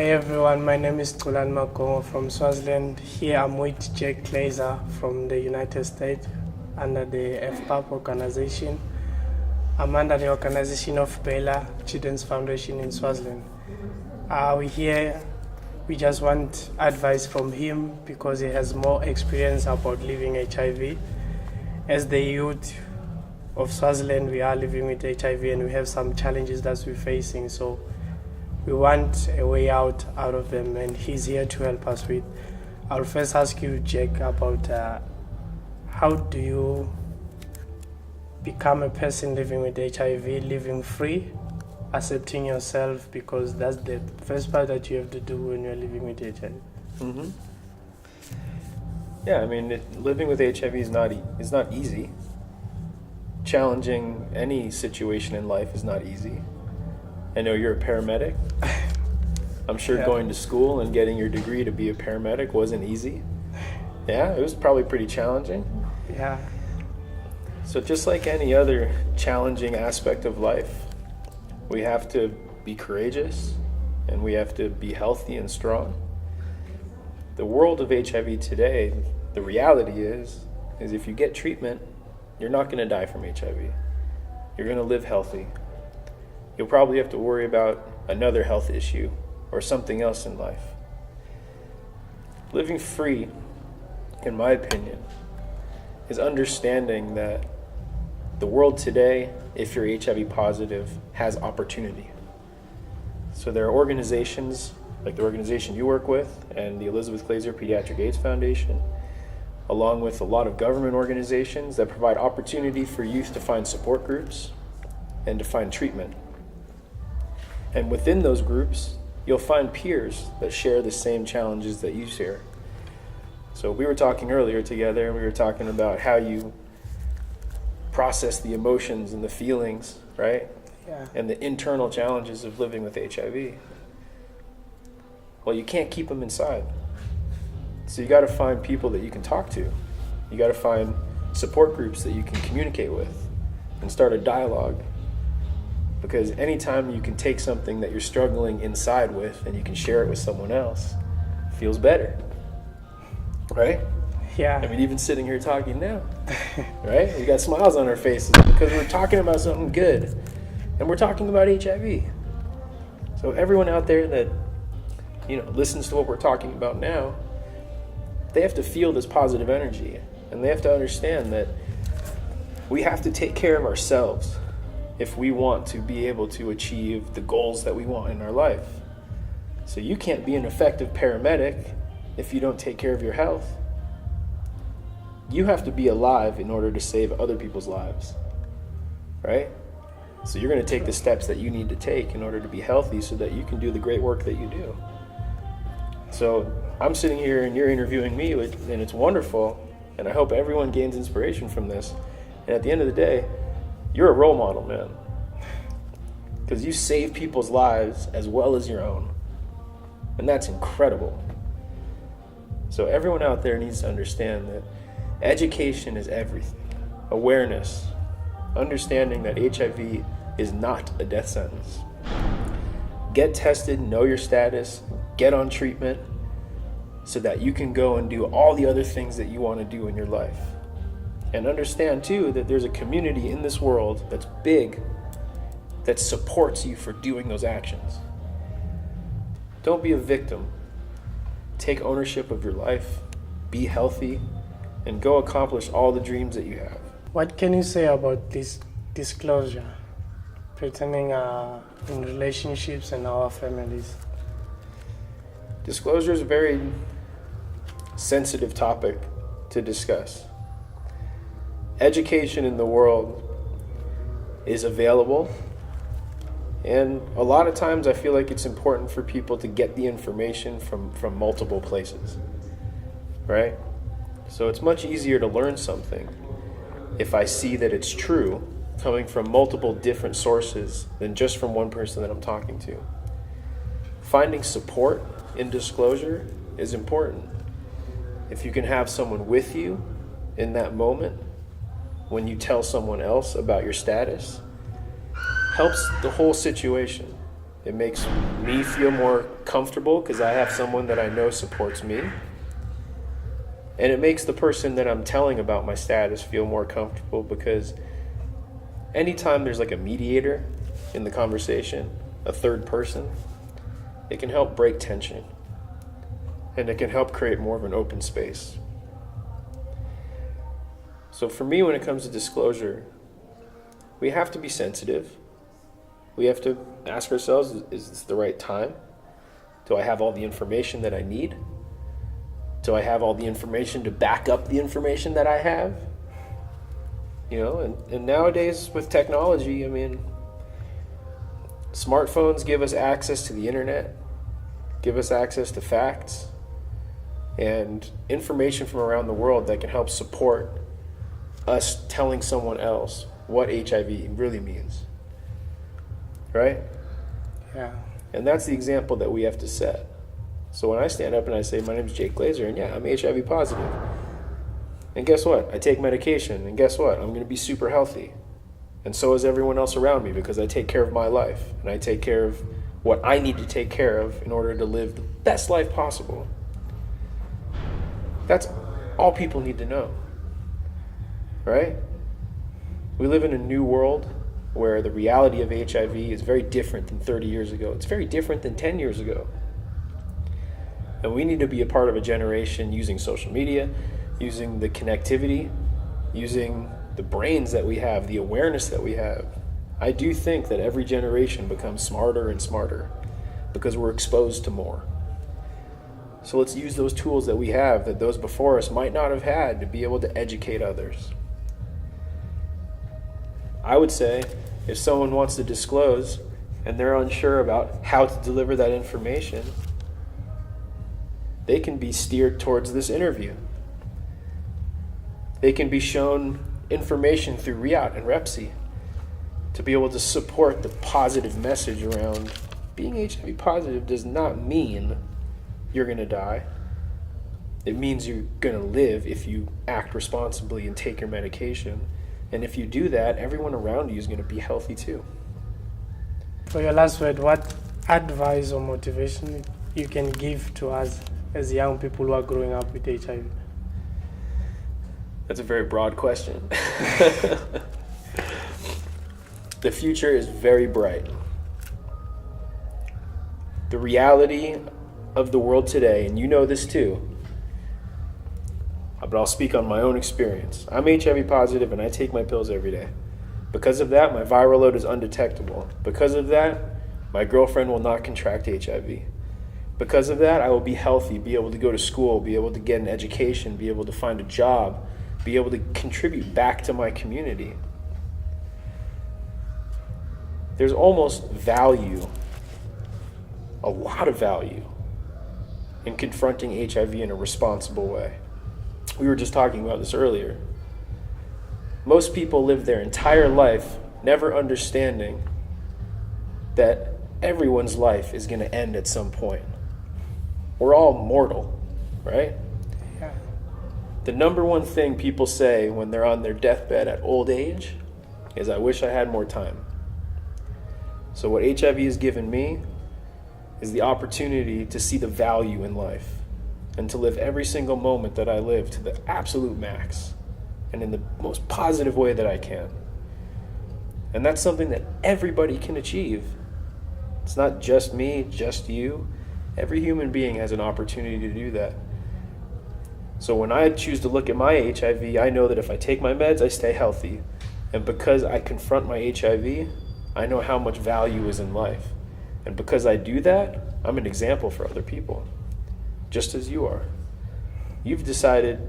Hi everyone, my name is Xolani from Swaziland. Here I'm with Glaser from the United States under the FPAP organization. I'm under the organization of Bela Children's Foundation in Swaziland. We just want advice from him because he has more experience about living HIV. As the youth of Swaziland, we are living with HIV and we have some challenges that we're facing. So we want a way out of them, and he's here to help us with. I'll first ask you, Jack, about how do you become a person living with HIV, living free, accepting yourself, because that's the first part that you have to do when you're living with HIV. Mm-hmm. Yeah, I mean, living with HIV is not easy. Challenging any situation in life is not easy. I know you're a paramedic. I'm sure Going to school and getting your degree to be a paramedic wasn't easy. Yeah, it was probably pretty challenging. Yeah. So just like any other challenging aspect of life, we have to be courageous and we have to be healthy and strong. The world of HIV today, the reality is if you get treatment, you're not going to die from HIV. You're going to live healthy. You'll probably have to worry about another health issue or something else in life. Living free, in my opinion, is understanding that the world today, if you're HIV positive, has opportunity. So there are organizations like the organization you work with and the Elizabeth Glaser Pediatric AIDS Foundation, along with a lot of government organizations that provide opportunity for youth to find support groups and to find treatment. And within those groups, you'll find peers that share the same challenges that you share. So we were talking earlier together, and we were talking about how you process the emotions and the feelings, right? Yeah. And the internal challenges of living with HIV. Well, you can't keep them inside. So you got to find people that you can talk to. You got to find support groups that you can communicate with and start a dialogue. Because anytime you can take something that you're struggling inside with and you can share it with someone else, it feels better, right? Yeah. I mean, even sitting here talking now, right? We got smiles on our faces because we're talking about something good, and we're talking about HIV. So everyone out there that, listens to what we're talking about now, they have to feel this positive energy, and they have to understand that we have to take care of ourselves if we want to be able to achieve the goals that we want in our life. So you can't be an effective paramedic if you don't take care of your health. You have to be alive in order to save other people's lives, right? So you're going to take the steps that you need to take in order to be healthy so that you can do the great work that you do. So I'm sitting here and you're interviewing me, and it's wonderful, and I hope everyone gains inspiration from this. And at the end of the day, you're a role model, man, because you save people's lives as well as your own, and that's incredible. So everyone out there needs to understand that education is everything. Awareness, understanding that HIV is not a death sentence. Get tested, know your status, get on treatment so that you can go and do all the other things that you want to do in your life. And understand, too, that there's a community in this world that's big that supports you for doing those actions. Don't be a victim. Take ownership of your life, be healthy, and go accomplish all the dreams that you have. What can you say about this disclosure pertaining in relationships and our families? Disclosure is a very sensitive topic to discuss. Education in the world is available, and a lot of times I feel like it's important for people to get the information from multiple places, right? So it's much easier to learn something if I see that it's true coming from multiple different sources than just from one person that I'm talking to. Finding support in disclosure is important. If you can have someone with you in that moment, when you tell someone else about your status, helps the whole situation. It makes me feel more comfortable because I have someone that I know supports me. And it makes the person that I'm telling about my status feel more comfortable because anytime there's like a mediator in the conversation, a third person, it can help break tension. And it can help create more of an open space. So for me, when it comes to disclosure, we have to be sensitive. We have to ask ourselves, is this the right time? Do I have all the information that I need? Do I have all the information to back up the information that I have? You know, and nowadays with technology, I mean, smartphones give us access to the internet, give us access to facts, and information from around the world that can help support us telling someone else what HIV really means. Right? Yeah. And that's the example that we have to set. So when I stand up and I say, my name is Jake Glaser, and yeah, I'm HIV positive. And guess what? I take medication, and guess what? I'm going to be super healthy. And so is everyone else around me because I take care of my life, and I take care of what I need to take care of in order to live the best life possible. That's all people need to know. Right? We live in a new world where the reality of HIV is very different than 30 years ago. It's very different than 10 years ago. And we need to be a part of a generation using social media, using the connectivity, using the brains that we have, the awareness that we have. I do think that every generation becomes smarter and smarter because we're exposed to more. So let's use those tools that we have that those before us might not have had to be able to educate others. I would say if someone wants to disclose and they're unsure about how to deliver that information, they can be steered towards this interview. They can be shown information through RIATT and RIATT-ESA to be able to support the positive message around being HIV positive does not mean you're going to die. It means you're going to live if you act responsibly and take your medication. And if you do that, everyone around you is going to be healthy too. For your last word, what advice or motivation you can give to us as young people who are growing up with HIV? That's a very broad question. The future is very bright. The reality of the world today, and you know this too, but I'll speak on my own experience. I'm HIV positive and I take my pills every day. Because of that, my viral load is undetectable. Because of that, my girlfriend will not contract HIV. Because of that, I will be healthy, be able to go to school, be able to get an education, be able to find a job, be able to contribute back to my community. There's almost value, a lot of value, in confronting HIV in a responsible way. We were just talking about this earlier. Most people live their entire life never understanding that everyone's life is going to end at some point. We're all mortal, right? Yeah. The number one thing people say when they're on their deathbed at old age is, I wish I had more time. So what HIV has given me is the opportunity to see the value in life and to live every single moment that I live to the absolute max and in the most positive way that I can. And that's something that everybody can achieve. It's not just me, just you. Every human being has an opportunity to do that. So when I choose to look at my HIV, I know that if I take my meds, I stay healthy. And because I confront my HIV, I know how much value is in life. And because I do that, I'm an example for other people, just as you are. You've decided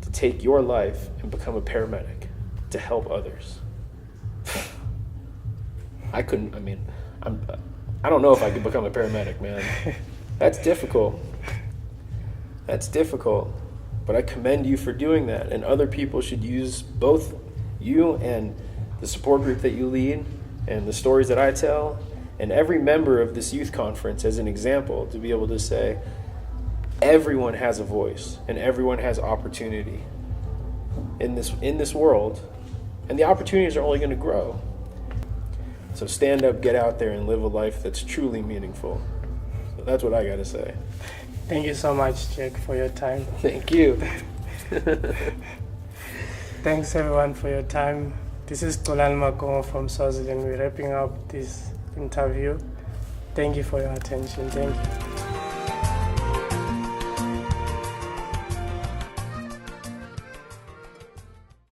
to take your life and become a paramedic to help others. I don't know if I could become a paramedic, man. That's difficult. But I commend you for doing that. And other people should use both you and the support group that you lead and the stories that I tell and every member of this youth conference as an example to be able to say, everyone has a voice and everyone has opportunity in this world. And the opportunities are only going to grow. So stand up, get out there, and live a life that's truly meaningful. So that's what I got to say. Thank you so much, Jack, for your time. Thank you. Thanks everyone for your time. This is Xolani Makongo from Swaziland. We're wrapping up this interview. Thank you for your attention. Thank you.